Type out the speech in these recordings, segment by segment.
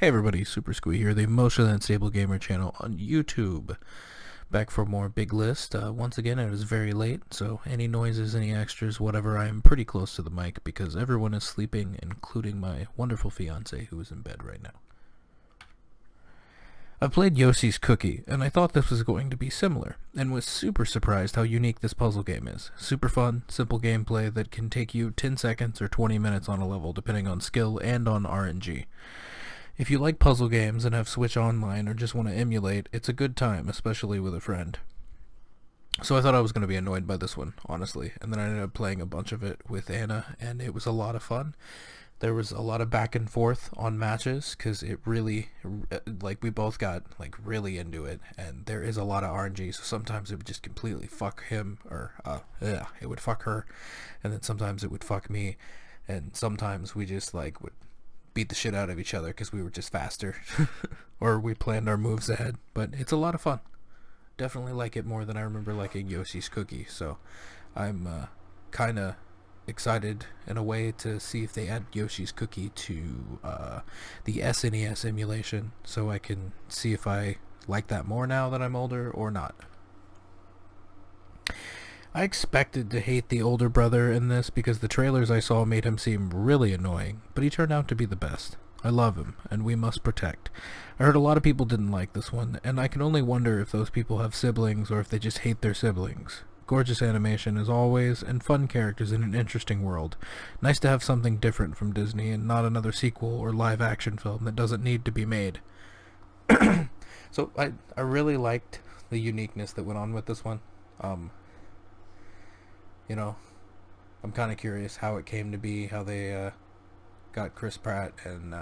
Hey everybody, Super Squee here, the emotionally unstable gamer channel on YouTube. Back for more big list. Once again, it is very late, so any noises, any extras, whatever, I am pretty close to the mic because everyone is sleeping, including my wonderful fiance who is in bed right now. I played Yoshi's Cookie, and I thought this was going to be similar, and was super surprised how unique this puzzle game is. Super fun, simple gameplay that can take you 10 seconds or 20 minutes on a level depending on skill and on RNG. If you like puzzle games and have Switch Online or just want to emulate, it's a good time, especially with a friend. So I thought I was going to be annoyed by this one, honestly, and then I ended up playing a bunch of it with Anna, and it was a lot of fun. There was a lot of back and forth on matches, because it really, we both got, really into it, and there is a lot of RNG, so sometimes it would just completely fuck him, or, it would fuck her, and then sometimes it would fuck me, and sometimes we just, would beat the shit out of each other because we were just faster or we planned our moves ahead. But it's a lot of fun. Definitely like it more than I remember liking Yoshi's Cookie, so I'm kind of excited in a way to see if they add Yoshi's Cookie to the SNES emulation, so I can see if I like that more now that I'm older or not. I expected to hate the older brother in this because the trailers I saw made him seem really annoying, but he turned out to be the best. I love him, and we must protect. I heard a lot of people didn't like this one, and I can only wonder if those people have siblings or if they just hate their siblings. Gorgeous animation as always, and fun characters in an interesting world. Nice to have something different from Disney and not another sequel or live action film that doesn't need to be made. So I really liked the uniqueness that went on with this one. I'm kind of curious how it came to be, how they got Chris Pratt and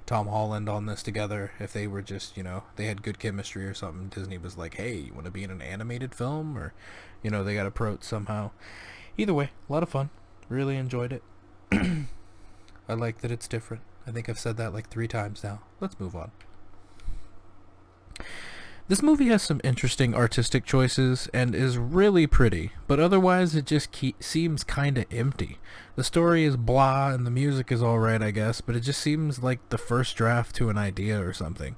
Tom Holland on this together. If they were just, they had good chemistry or something. Disney was like, hey, you want to be in an animated film? Or, they got approached somehow. Either way, a lot of fun. Really enjoyed it. I like that it's different. I think I've said that 3 times now. Let's move on. This movie has some interesting artistic choices and is really pretty, but otherwise it just seems kinda empty. The story is blah and the music is alright, I guess, but it just seems like the first draft to an idea or something.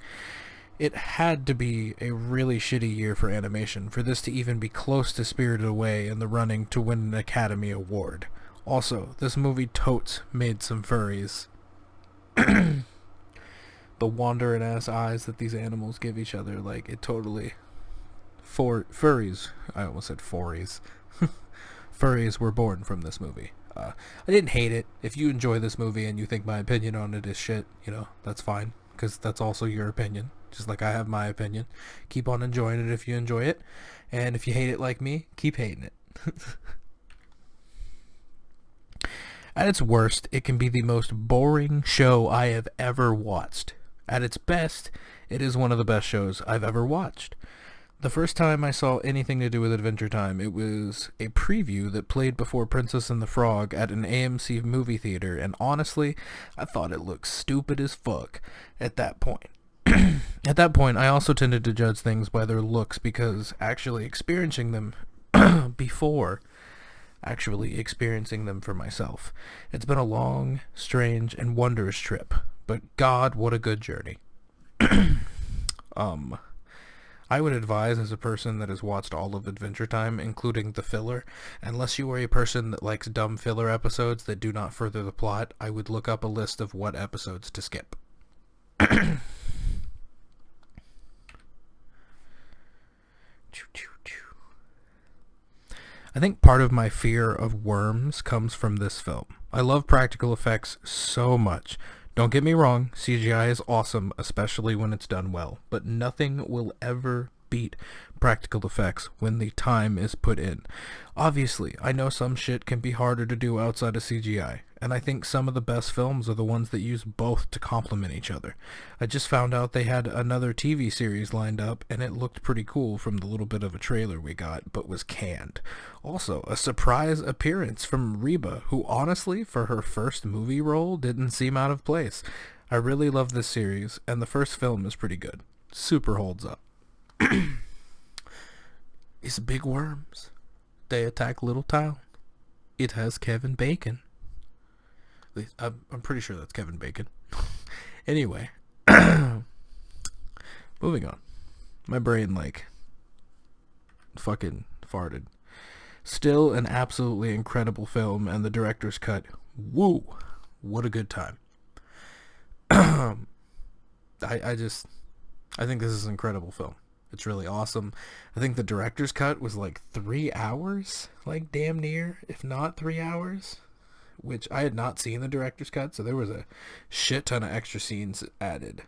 It had to be a really shitty year for animation for this to even be close to Spirited Away in the running to win an Academy Award. Also, this movie totes made some furries. The wandering ass eyes that these animals give each other, it totally furries, I almost said fories. Furries were born from this movie. I didn't hate it. If you enjoy this movie and you think my opinion on it is shit, that's fine, because that's also your opinion, just like I have my opinion. Keep on enjoying it if you enjoy it, and if you hate it like me, keep hating it. At its worst, it can be the most boring show I have ever watched. At its best, it is one of the best shows I've ever watched. The first time I saw anything to do with Adventure Time, it was a preview that played before Princess and the Frog at an AMC movie theater, and honestly, I thought it looked stupid as fuck at that point. At that point, I also tended to judge things by their looks because actually experiencing them before actually experiencing them for myself. It's been a long, strange, and wondrous trip, but God, what a good journey. I would advise, as a person that has watched all of Adventure Time, including the filler, unless you are a person that likes dumb filler episodes that do not further the plot, I would look up a list of what episodes to skip. I think part of my fear of worms comes from this film. I love practical effects so much. Don't get me wrong, CGI is awesome, especially when it's done well, but nothing will ever beat practical effects when the time is put in. Obviously, I know some shit can be harder to do outside of CGI, and I think some of the best films are the ones that use both to complement each other. I just found out they had another TV series lined up, and it looked pretty cool from the little bit of a trailer we got, but was canned. Also, a surprise appearance from Reba, who honestly, for her first movie role, didn't seem out of place. I really love this series, and the first film is pretty good. Super holds up. It's big worms. They attack little town. It has Kevin Bacon. I'm pretty sure that's Kevin Bacon. Anyway, Moving on. My brain, like, fucking farted. Still an absolutely incredible film, and the director's cut, woo, what a good time. I think this is an incredible film. It's really awesome. I think the director's cut was like 3 hours, like damn near, if not 3 hours, which I had not seen the director's cut, so there was a shit ton of extra scenes added.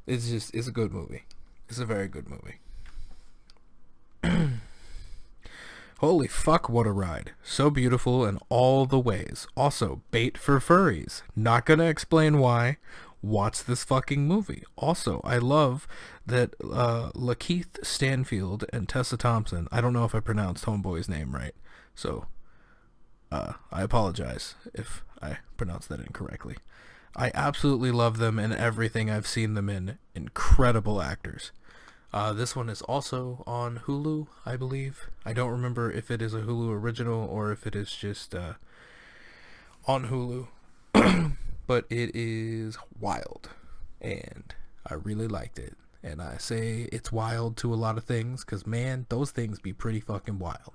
It's a good movie. It's a very good movie. Holy fuck, what a ride. So beautiful in all the ways. Also, bait for furries. Not gonna explain why. Watch this fucking movie. Also, I love that Lakeith Stanfield and Tessa Thompson, I don't know if I pronounced Homeboy's name right, so I apologize if I pronounced that incorrectly. I absolutely love them in everything I've seen them in. Incredible actors. This one is also on Hulu, I believe. I don't remember if it is a Hulu original or if it is just on Hulu. But it is wild, and I really liked it. And I say it's wild to a lot of things, because, man, those things be pretty fucking wild.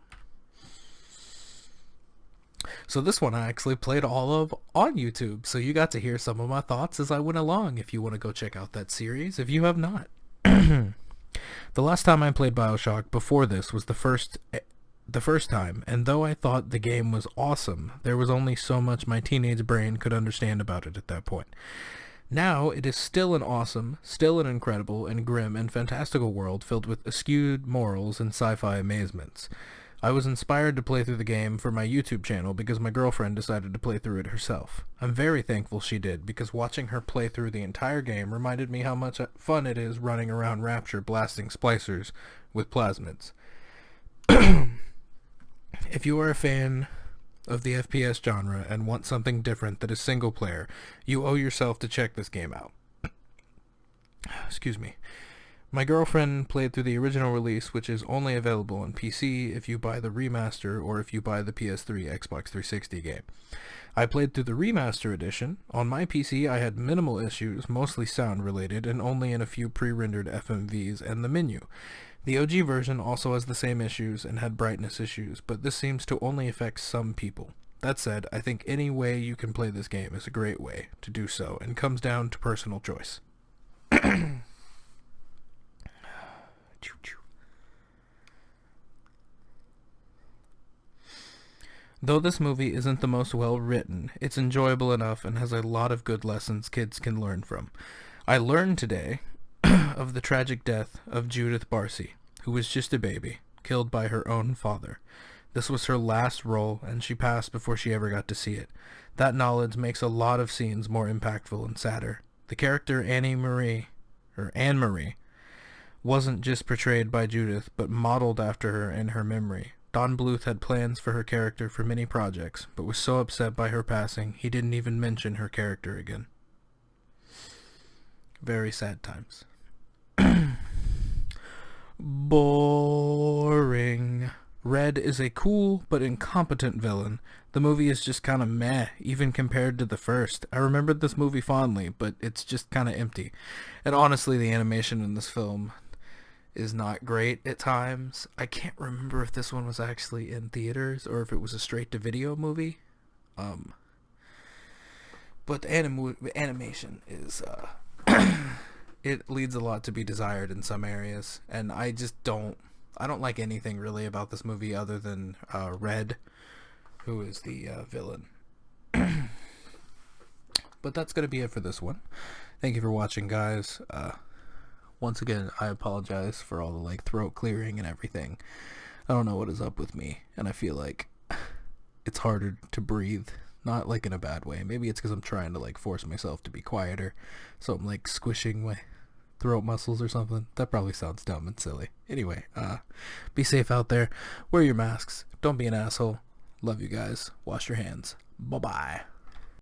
So this one I actually played all of on YouTube, so you got to hear some of my thoughts as I went along, if you want to go check out that series, if you have not. The last time I played Bioshock before this was the first time, and though I thought the game was awesome, there was only so much my teenage brain could understand about it at that point. Now, it is still an awesome, still an incredible and grim and fantastical world filled with askewed morals and sci-fi amazements. I was inspired to play through the game for my YouTube channel because my girlfriend decided to play through it herself. I'm very thankful she did, because watching her play through the entire game reminded me how much fun it is running around Rapture blasting splicers with plasmids. If you are a fan of the FPS genre and want something different that is single player, you owe yourself to check this game out. Excuse me. My girlfriend played through the original release, which is only available on PC if you buy the remaster or if you buy the PS3 Xbox 360 game. I played through the remaster edition. On my PC I had minimal issues, mostly sound related, and only in a few pre-rendered FMVs and the menu. The OG version also has the same issues and had brightness issues, but this seems to only affect some people. That said, I think any way you can play this game is a great way to do so, and comes down to personal choice. Though this movie isn't the most well written, it's enjoyable enough and has a lot of good lessons kids can learn from. I learned today of the tragic death of Judith Barcy, who was just a baby, killed by her own father. This was her last role, and she passed before she ever got to see it. That knowledge makes a lot of scenes more impactful and sadder. The character Anne-Marie, wasn't just portrayed by Judith, but modeled after her in her memory. Don Bluth had plans for her character for many projects, but was so upset by her passing, he didn't even mention her character again. Very sad times. Boring. Red is a cool but incompetent villain. The movie is just kind of meh, even compared to the first. I remembered this movie fondly, but it's just kind of empty. And honestly, the animation in this film is not great at times. I can't remember if this one was actually in theaters or if it was a straight-to-video movie. But the animation is... it leaves a lot to be desired in some areas, and I don't like anything really about this movie other than Red, who is the villain. But that's going to be it for this one. Thank you for watching, guys. Once again, I apologize for all the throat clearing and everything. I don't know what is up with me, and I feel like it's harder to breathe. Not in a bad way. Maybe it's because I'm trying to force myself to be quieter, so I'm squishing my throat muscles or something. That probably sounds dumb and silly. Anyway, be safe out there. Wear your masks. Don't be an asshole. Love you guys. Wash your hands. Bye-bye.